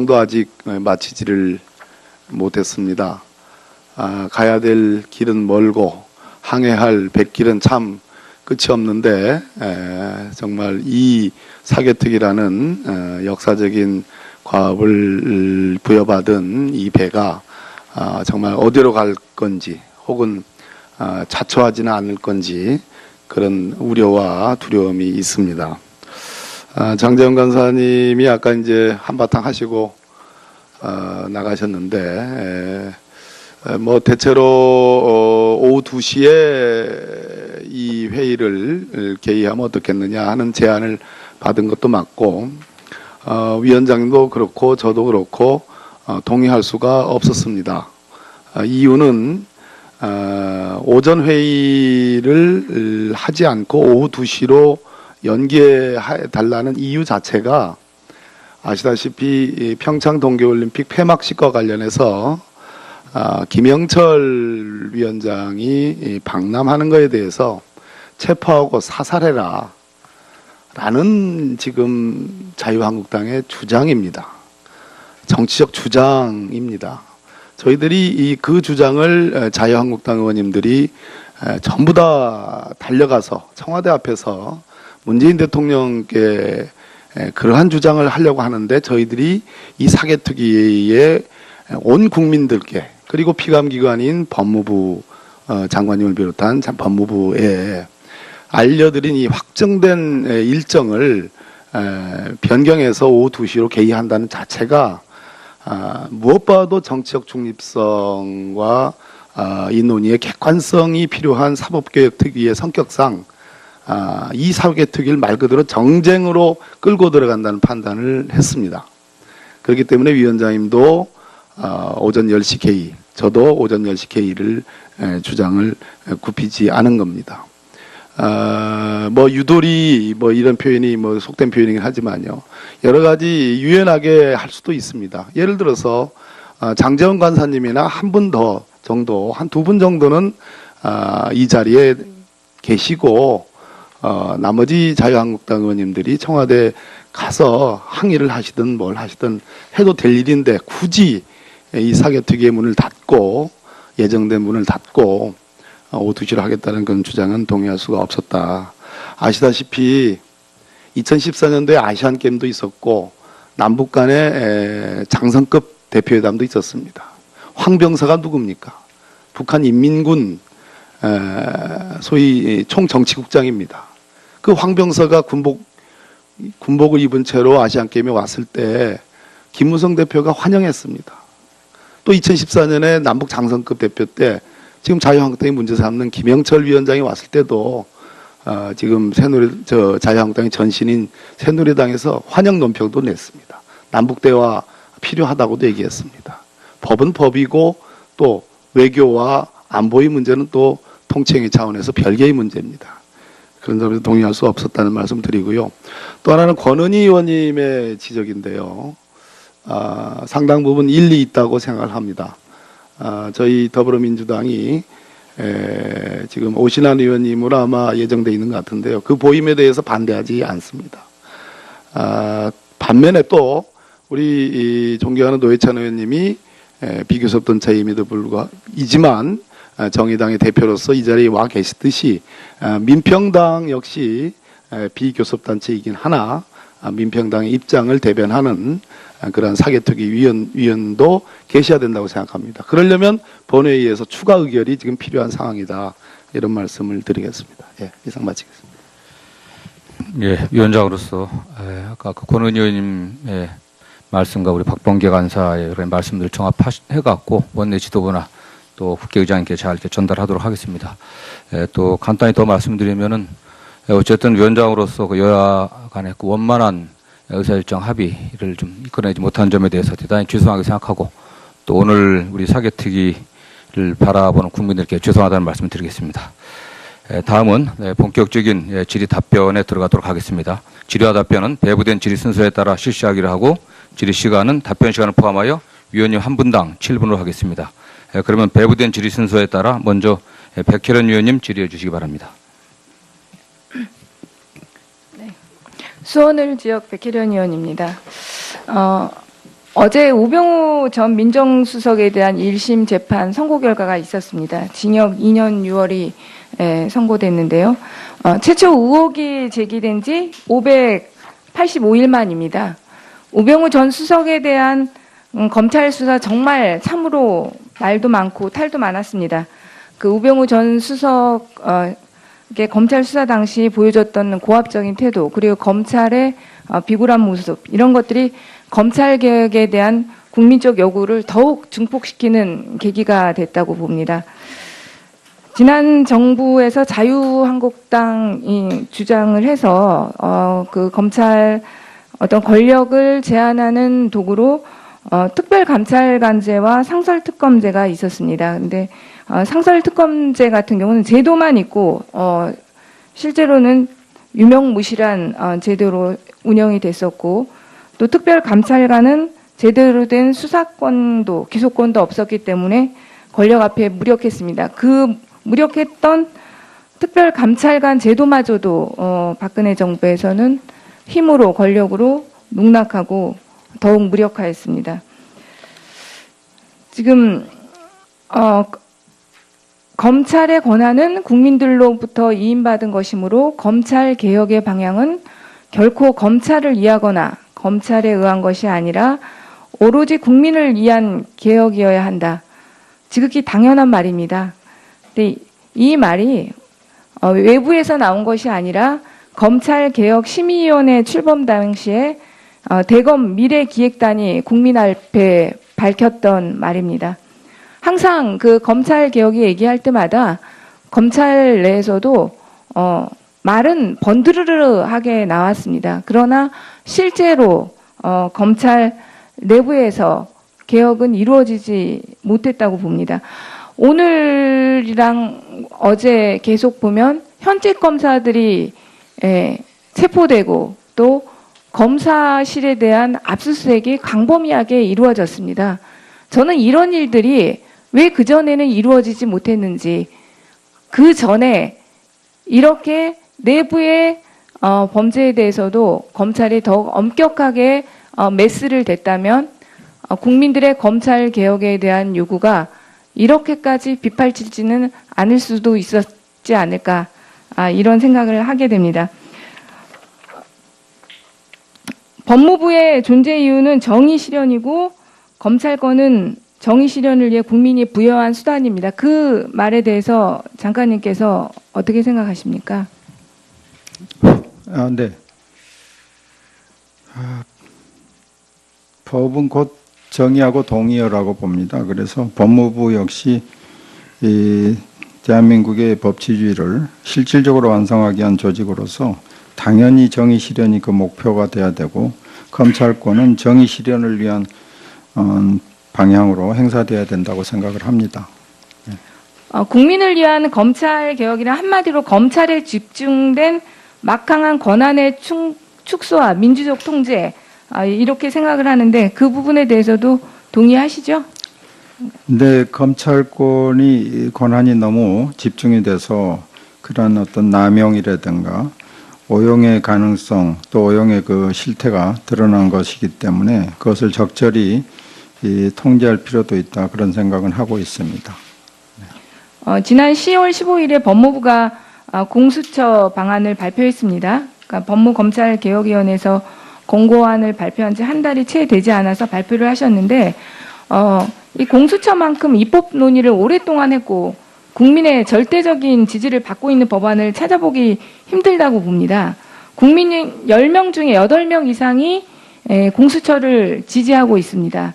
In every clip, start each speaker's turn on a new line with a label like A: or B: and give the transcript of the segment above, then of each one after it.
A: 도 아직 마치지를 못했습니다. 가야 될 길은 멀고 항해할 백길은 참 끝이 없는데 정말 이 사개특위라는 역사적인 과업을 부여받은 이 배가 정말 어디로 갈 건지 혹은 자초하지는 않을 건지 그런 우려와 두려움이 있습니다. 장재원 간사님이 아까 이제 한바탕 하시고 나가셨는데 뭐 대체로 오후 2시에 이 회의를 개의하면 어떻겠느냐 하는 제안을 받은 것도 맞고 위원장님도 그렇고 저도 그렇고 동의할 수가 없었습니다. 이유는 오전 회의를 하지 않고 오후 2시로 연기해 달라는 이유 자체가 아시다시피 평창 동계올림픽 폐막식과 관련해서 김영철 위원장이 방남하는 것에 대해서 체포하고 사살해라 라는 지금 자유한국당의 주장입니다. 정치적 주장입니다. 저희들이 그 주장을 자유한국당 의원님들이 전부 다 달려가서 청와대 앞에서 문재인 대통령께 그러한 주장을 하려고 하는데 저희들이 이 사개특위에 온 국민들께 그리고 피감기관인 법무부 장관님을 비롯한 법무부에 알려드린 이 확정된 일정을 변경해서 오후 2시로 개의한다는 자체가 무엇보다도 정치적 중립성과 이 논의의 객관성이 필요한 사법개혁특위의 성격상 이 사개특위를 말 그대로 정쟁으로 끌고 들어간다는 판단을 했습니다. 그렇기 때문에 위원장님도 오전 10시 개의, 저도 오전 10시 개의를 주장을 굽히지 않은 겁니다. 뭐 유도리 뭐 이런 표현이 뭐 속된 표현이긴 하지만요. 여러 가지 유연하게 할 수도 있습니다. 예를 들어서 장재원 간사님이나 한 분 더 정도, 한 두 분 정도는 이 자리에 계시고 나머지 자유한국당 의원님들이 청와대 가서 항의를 하시든 뭘 하시든 해도 될 일인데 굳이 이 사개특위의 문을 닫고 예정된 문을 닫고 오후 2시로 하겠다는 그런 주장은 동의할 수가 없었다. 아시다시피 2014년도에 아시안게임도 있었고 남북 간의 장성급 대표회담도 있었습니다. 황병서가 누굽니까? 북한 인민군 소위 총정치국장입니다. 그 황병서가 군복을 입은 채로 아시안게임에 왔을 때 김무성 대표가 환영했습니다. 또 2014년에 남북 장성급 대표 때 지금 자유한국당이 문제 삼는 김영철 위원장이 왔을 때도 지금 자유한국당의 전신인 새누리당에서 환영 논평도 냈습니다. 남북 대화 필요하다고도 얘기했습니다. 법은 법이고 또 외교와 안보의 문제는 또 통칭의 차원에서 별개의 문제입니다. 그런 점에서 동의할 수 없었다는 말씀 드리고요. 또 하나는 권은희 의원님의 지적인데요. 상당 부분 일리 있다고 생각을 합니다. 저희 더불어민주당이 지금 오신환 의원님으로 아마 예정되어 있는 것 같은데요. 그 보임에 대해서 반대하지 않습니다. 반면에 또 우리 존경하는 노회찬 의원님이 비교섭 단체임에도 불구하지만 정의당의 대표로서 이 자리에 와 계시듯이 민평당 역시 비교섭 단체이긴 하나 민평당의 입장을 대변하는 그런 사개특위 위원도 계셔야 된다고 생각합니다. 그러려면 본회의에서 추가 의결이 지금 필요한 상황이다. 이런 말씀을 드리겠습니다. 예, 이상 마치겠습니다.
B: 예, 위원장으로서 아까 그 권은희 의원님의 말씀과 우리 박범계 간사의 여러 말씀들을 종합해갖고 원내 지도부나 또 국회의장님께 잘 전달하도록 하겠습니다. 또 간단히 더 말씀드리면은 어쨌든 위원장으로서 그 여야 간의 그 원만한 의사일정 합의를 좀 이끌어내지 못한 점에 대해서 대단히 죄송하게 생각하고 또 오늘 우리 사개특위를 바라보는 국민들께 죄송하다는 말씀을 드리겠습니다. 다음은 본격적인 질의 답변에 들어가도록 하겠습니다. 질의와 답변은 배부된 질의 순서에 따라 실시하기로 하고 질의 시간은 답변 시간을 포함하여 위원님 한 분당 7분으로 하겠습니다. 그러면 배부된 질의 순서에 따라 먼저 백혜련 위원님 질의해 주시기 바랍니다.
C: 네. 수원을 지역 백혜련 의원입니다. 어제 우병우 전 민정수석에 대한 1심 재판 선고 결과가 있었습니다. 징역 2년 6월이 선고됐는데요. 최초 의혹이 제기된 지 585일 만입니다. 우병우 전 수석에 대한 검찰 수사 정말 참으로 말도 많고 탈도 많았습니다. 그 우병우 전 수석의 검찰 수사 당시 보여줬던 고압적인 태도, 그리고 검찰의 비굴한 모습, 이런 것들이 검찰 개혁에 대한 국민적 요구를 더욱 증폭시키는 계기가 됐다고 봅니다. 지난 정부에서 자유한국당이 주장을 해서 그 검찰 어떤 권력을 제한하는 도구로 특별감찰관제와 상설특검제가 있었습니다. 근데 상설특검제 같은 경우는 제도만 있고 실제로는 유명무실한 제도로 운영이 됐었고, 또 특별감찰관은 제대로 된 수사권도 기소권도 없었기 때문에 권력 앞에 무력했습니다. 그 무력했던 특별감찰관 제도마저도 박근혜 정부에서는 힘으로 권력으로 농락하고 더욱 무력화했습니다. 지금 검찰의 권한은 국민들로부터 이임받은 것이므로 검찰 개혁의 방향은 결코 검찰을 위하거나 검찰에 의한 것이 아니라 오로지 국민을 위한 개혁이어야 한다. 지극히 당연한 말입니다. 근데 이 말이 외부에서 나온 것이 아니라 검찰개혁심의위원회 출범 당시에 대검 미래기획단이 국민 앞에 밝혔던 말입니다. 항상 그 검찰개혁이 얘기할 때마다 검찰 내에서도 말은 번드르르하게 나왔습니다. 그러나 실제로 검찰 내부에서 개혁은 이루어지지 못했다고 봅니다. 오늘이랑 어제 계속 보면 현직 검사들이 체포되고 또 검사실에 대한 압수수색이 광범위하게 이루어졌습니다. 저는 이런 일들이 왜 그전에는 이루어지지 못했는지, 그 전에 이렇게 내부의 범죄에 대해서도 검찰이 더욱 엄격하게 메스를 댔다면 국민들의 검찰 개혁에 대한 요구가 이렇게까지 빗발치지는 않을 수도 있었지 않을까, 이런 생각을 하게 됩니다. 법무부의 존재 이유는 정의 실현이고 검찰권은 정의 실현을 위해 국민이 부여한 수단입니다. 그 말에 대해서 장관님께서 어떻게 생각하십니까?
D: 네. 법은 곧 정의하고 동의어라고 봅니다. 그래서 법무부 역시 이 대한민국의 법치주의를 실질적으로 완성하기 위한 조직으로서 당연히 정의 실현이 그 목표가 돼야 되고, 검찰권은 정의 실현을 위한 방향으로 행사돼야 된다고 생각을 합니다.
C: 국민을 위한 검찰 개혁이란 한마디로 검찰에 집중된 막강한 권한의 축소와 민주적 통제, 이렇게 생각을 하는데 그 부분에 대해서도 동의하시죠?
D: 근데 검찰권이 권한이 너무 집중이 돼서 그런 어떤 남용이라든가 오용의 가능성, 또 오용의 그 실태가 드러난 것이기 때문에 그것을 적절히 통제할 필요도 있다, 그런 생각은 하고 있습니다.
C: 지난 10월 15일에 법무부가 공수처 방안을 발표했습니다. 그러니까 법무검찰개혁위원회에서 공고안을 발표한 지 한 달이 채 되지 않아서 발표를 하셨는데, 이 공수처만큼 입법 논의를 오랫동안 했고 국민의 절대적인 지지를 받고 있는 법안을 찾아보기 힘들다고 봅니다. 국민 10명 중에 8명 이상이 공수처를 지지하고 있습니다.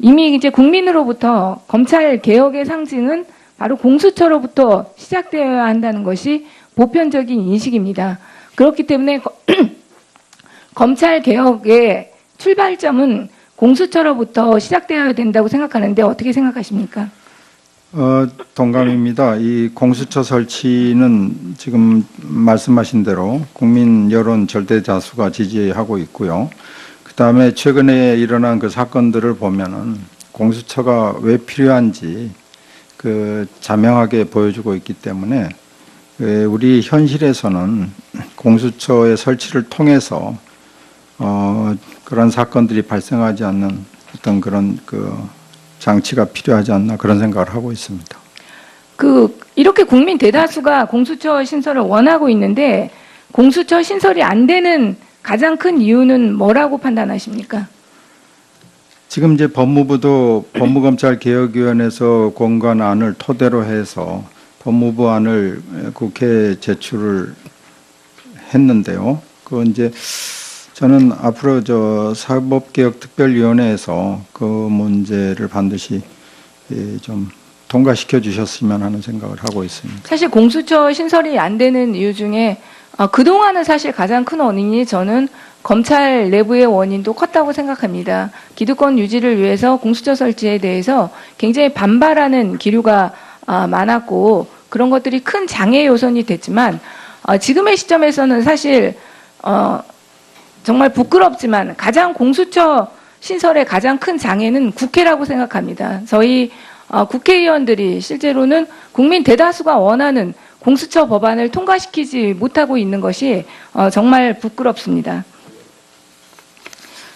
C: 이미 이제 국민으로부터 검찰 개혁의 상징은 바로 공수처로부터 시작되어야 한다는 것이 보편적인 인식입니다. 그렇기 때문에 검찰 개혁의 출발점은 공수처로부터 시작되어야 된다고 생각하는데 어떻게 생각하십니까?
D: 동감입니다. 이 공수처 설치는 지금 말씀하신 대로 국민 여론 절대 다수가 지지하고 있고요. 그 다음에 최근에 일어난 그 사건들을 보면은 공수처가 왜 필요한지 그 자명하게 보여주고 있기 때문에 우리 현실에서는 공수처의 설치를 통해서 그런 사건들이 발생하지 않는 어떤 그런 그 장치가 필요하지 않나 그런 생각을 하고 있습니다.
C: 이렇게 국민 대다수가 공수처 신설을 원하고 있는데 공수처 신설이 안 되는 가장 큰 이유는 뭐라고 판단하십니까?
D: 지금 이제 법무부도 법무검찰개혁위원회에서 공관안을 토대로 해서 법무부 안을 국회에 제출을 했는데요. 그 이제 저는 앞으로 사법개혁특별위원회에서 그 문제를 반드시 좀 통과시켜 주셨으면 하는 생각을 하고 있습니다.
C: 사실 공수처 신설이 안 되는 이유 중에 그동안은 사실 가장 큰 원인이 저는 검찰 내부의 원인도 컸다고 생각합니다. 기득권 유지를 위해서 공수처 설치에 대해서 굉장히 반발하는 기류가 많았고 그런 것들이 큰 장애 요소는 됐지만 지금의 시점에서는 사실 정말 부끄럽지만 가장 공수처 신설의 가장 큰 장애는 국회라고 생각합니다. 저희 국회의원들이 실제로는 국민 대다수가 원하는 공수처 법안을 통과시키지 못하고 있는 것이 정말 부끄럽습니다.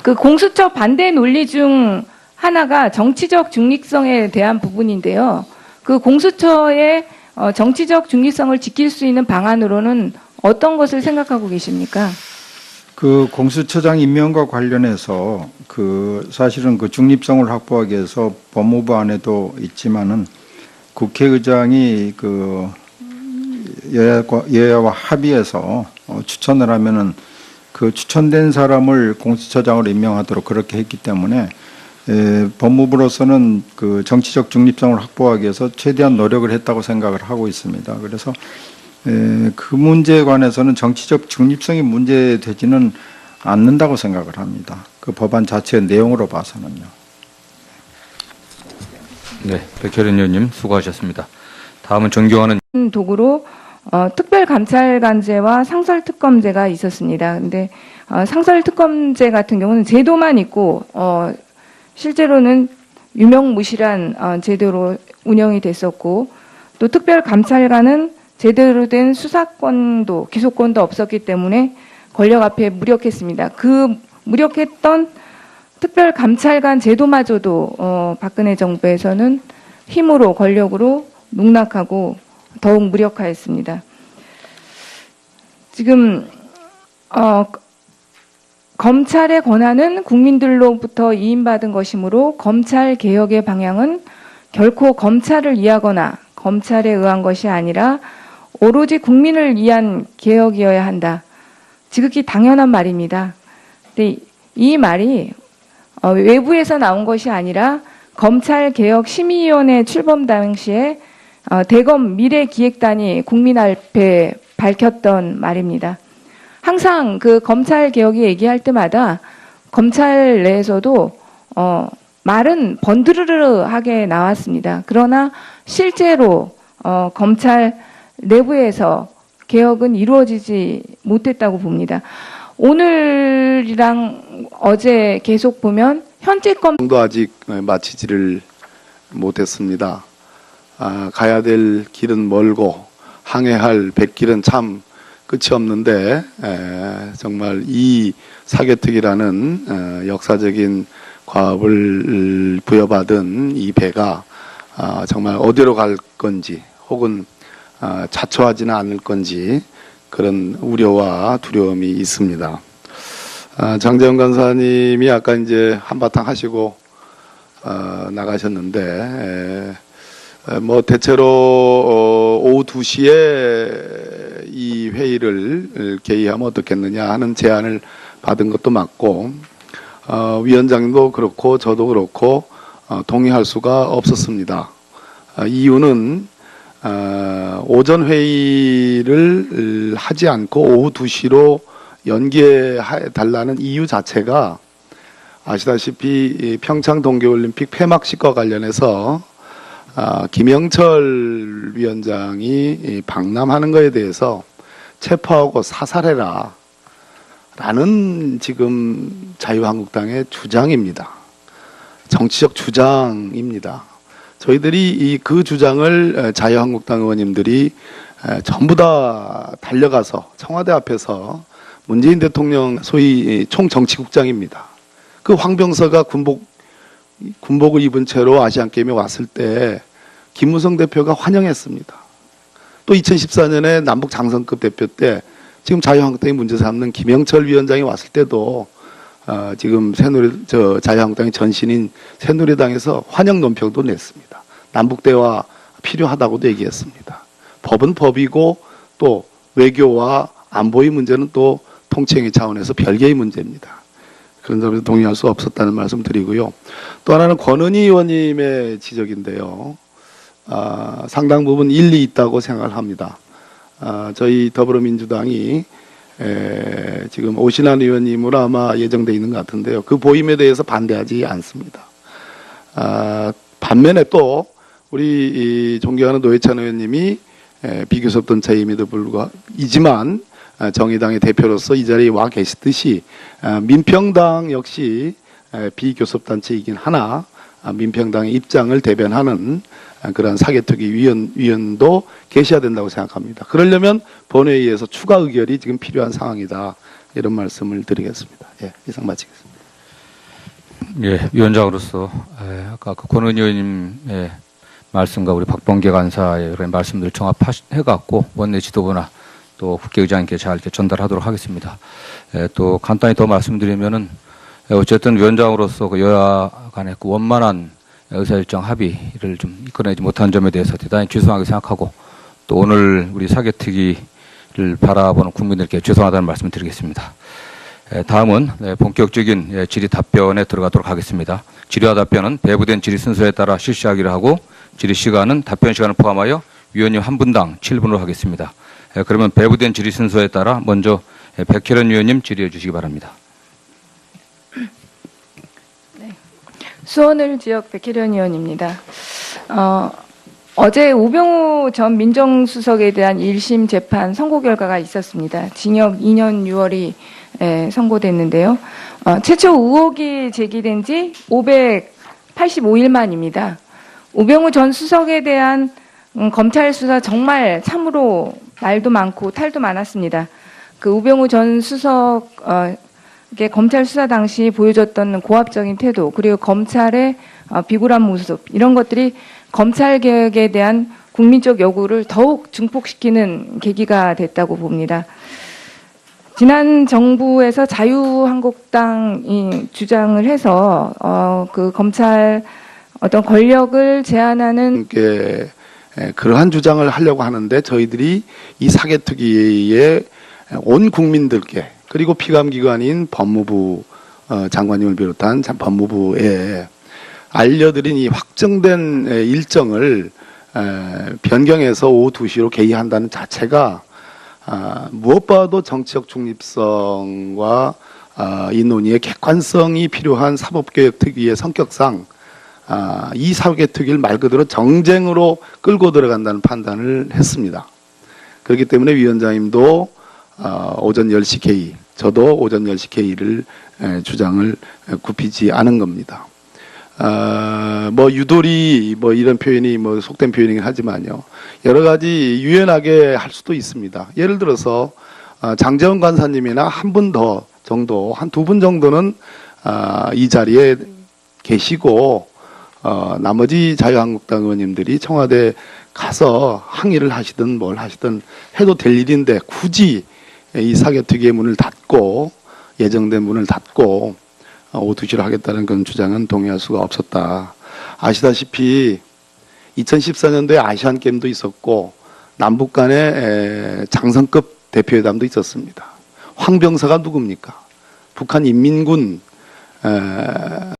C: 그 공수처 반대 논리 중 하나가 정치적 중립성에 대한 부분인데요. 그 공수처의 정치적 중립성을 지킬 수 있는 방안으로는 어떤 것을 생각하고 계십니까?
D: 그 공수처장 임명과 관련해서 사실은 그 중립성을 확보하기 위해서 법무부 안에도 있지만은 국회의장이 그 여야와 합의해서 추천을 하면은 그 추천된 사람을 공수처장으로 임명하도록 그렇게 했기 때문에 법무부로서는 그 정치적 중립성을 확보하기 위해서 최대한 노력을 했다고 생각을 하고 있습니다. 그래서 그 문제에 관해서는 정치적 중립성이 문제되지는 않는다고 생각을 합니다. 그 법안 자체의 내용으로 봐서는요.
B: 네, 백혜련 의원님 수고하셨습니다. 다음은 존경하는
C: 도구로 특별감찰관제와 상설특검제가 있었습니다. 근데 상설특검제 같은 경우는 제도만 있고 실제로는 유명무실한 제도로 운영이 됐었고 또 특별감찰관은 제대로 된 수사권도 기소권도 없었기 때문에 권력 앞에 무력했습니다. 그 무력했던 특별감찰관 제도마저도 박근혜 정부에서는 힘으로 권력으로 농락하고 더욱 무력화했습니다. 지금 검찰의 권한은 국민들로부터 이임받은 것이므로 검찰 개혁의 방향은 결코 검찰을 위하거나 검찰에 의한 것이 아니라 오로지 국민을 위한 개혁이어야 한다. 지극히 당연한 말입니다. 근데 이 말이 외부에서 나온 것이 아니라 검찰개혁심의위원회 출범 당시에 대검 미래기획단이 국민 앞에 밝혔던 말입니다. 항상 그 검찰개혁이 얘기할 때마다 검찰 내에서도 말은 번드르르하게 나왔습니다. 그러나 실제로 검찰 내부에서 개혁은 이루어지지 못했다고 봅니다. 오늘이랑 어제 계속 보면 현재검도
A: 아직 마치지를 못했습니다. 가야 될 길은 멀고 항해할 백길은 참 끝이 없는데 정말 이 사개특위라는 역사적인 과업을 부여받은 이 배가 정말 어디로 갈 건지 혹은 자초하지는 않을 건지 그런 우려와 두려움이 있습니다. 장재원 간사님이 아까 이제 한바탕 하시고 나가셨는데 뭐 대체로 오후 2시에 이 회의를 개의하면 어떻겠느냐 하는 제안을 받은 것도 맞고 위원장님도 그렇고 저도 그렇고 동의할 수가 없었습니다. 이유는 오전 회의를 하지 않고 오후 2시로 연기해 달라는 이유 자체가 아시다시피 평창 동계올림픽 폐막식과 관련해서 김영철 위원장이 방남하는 것에 대해서 체포하고 사살해라 라는 지금 자유한국당의 주장입니다. 정치적 주장입니다. 저희들이 그 주장을 자유한국당 의원님들이 전부 다 달려가서 청와대 앞에서 문재인 대통령 소위 총정치국장입니다. 그 황병서가 군복 군복을 입은 채로 아시안게임에 왔을 때 김무성 대표가 환영했습니다. 또 2014년에 남북 장성급 대표 때 지금 자유한국당이 문제 삼는 김영철 위원장이 왔을 때도 지금 자유한국당의 전신인 새누리당에서 환영 논평도 냈습니다. 남북 대화 필요하다고도 얘기했습니다. 법은 법이고 또 외교와 안보의 문제는 또 통치행위 차원에서 별개의 문제입니다. 그런 점에서 동의할 수 없었다는 말씀 드리고요. 또 하나는 권은희 의원님의 지적인데요. 상당 부분 일리 있다고 생각을 합니다. 저희 더불어민주당이 지금 오신환 의원님으로 아마 예정돼 있는 것 같은데요. 그 보임에 대해서 반대하지 않습니다. 반면에 또 우리 존경하는 노회찬 의원님이 비교섭 단체임에도 불구하지만 정의당의 대표로서 이 자리에 와 계시듯이 민평당 역시 비교섭 단체이긴 하나 민평당의 입장을 대변하는 그런 사개특위 위원도 계셔야 된다고 생각합니다. 그러려면 본회의에서 추가 의결이 지금 필요한 상황이다. 이런 말씀을 드리겠습니다. 예, 이상 마치겠습니다.
B: 예, 위원장으로서 아까 그 권은희 의원님의 말씀과 우리 박범계 간사의 그런 말씀들 종합해갖고 원내 지도부나 또 국회의장님께 잘 이렇게 전달하도록 하겠습니다. 또 간단히 더 말씀드리면은 어쨌든 위원장으로서 그 여야 간의 그 원만한 의사일정 합의를 좀 이끌어내지 못한 점에 대해서 대단히 죄송하게 생각하고 또 오늘 우리 사개특위를 바라보는 국민들께 죄송하다는 말씀을 드리겠습니다. 다음은 본격적인 질의 답변에 들어가도록 하겠습니다. 질의와 답변은 배부된 질의 순서에 따라 실시하기로 하고 질의 시간은 답변 시간을 포함하여 위원님 한 분당 7분으로 하겠습니다. 그러면 배부된 질의 순서에 따라 먼저 백혜련 위원님 질의해 주시기 바랍니다.
C: 수원을 지역 백혜련 의원입니다. 어제 우병우 전 민정수석에 대한 1심 재판 선고 결과가 있었습니다. 징역 2년 6월이 선고됐는데요. 최초 의혹이 제기된 지 585일 만입니다. 우병우 전 수석에 대한 검찰 수사 정말 참으로 말도 많고 탈도 많았습니다. 그 우병우 전 수석 검찰 수사 당시 보여줬던 고압적인 태도 그리고 검찰의 비굴한 모습 이런 것들이 검찰 개혁에 대한 국민적 요구를 더욱 증폭시키는 계기가 됐다고 봅니다. 지난 정부에서 자유한국당이 주장을 해서 그 검찰 어떤 권력을 제한하는
A: 그러한 주장을 하려고 하는데 저희들이 이 사개특위에 온 국민들께 그리고 피감기관인 법무부 장관님을 비롯한 법무부에 알려드린 이 확정된 일정을 변경해서 오후 2시로 개의한다는 자체가 무엇보다도 정치적 중립성과 이 논의의 객관성이 필요한 사법개혁특위의 성격상 이 사개특위를 말 그대로 정쟁으로 끌고 들어간다는 판단을 했습니다. 그렇기 때문에 위원장님도 오전 10시 개의, 저도 오전 10시 개의를 주장을 굽히지 않은 겁니다. 뭐 유도리 뭐 이런 표현이 뭐 속된 표현이긴 하지만요. 여러 가지 유연하게 할 수도 있습니다. 예를 들어서 장재원 간사님이나 한 분 더 정도, 한 두 분 정도는 이 자리에 계시고 나머지 자유한국당 의원님들이 청와대 가서 항의를 하시든 뭘 하시든 해도 될 일인데 굳이 이 사개특위의 문을 닫고 예정된 문을 닫고 오후 2시로 하겠다는 그런 주장은 동의할 수가 없었다. 아시다시피 2014년도에 아시안게임도 있었고 남북 간의 장성급 대표회담도 있었습니다. 황병서가 누굽니까? 북한 인민군